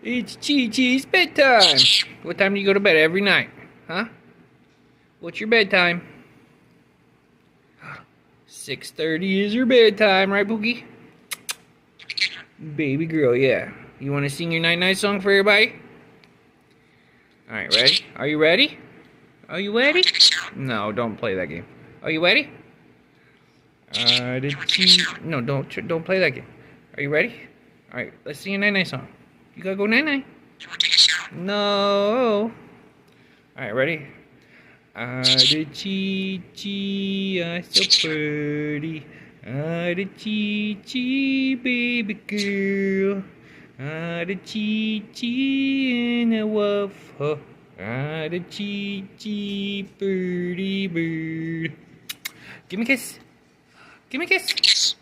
It's Chi-Chi's bedtime. What time do you go to bed every night? Huh? What's your bedtime? 6:30 is your bedtime, right, Pookie? Baby girl, yeah. You want to sing your night-night song for everybody? Alright, ready? Are you ready? Are you ready? No, don't play that game. Are you ready? No, don't play that game. Are you ready? Alright, let's sing a night-night song. You gotta go night-night. No. Alright, ready? The Chi-Chi are so pretty. The Chi-Chi baby girl. The Chi-Chi and a wolf. The Chi-Chi birdie bird. Give me a kiss. Give me a kiss.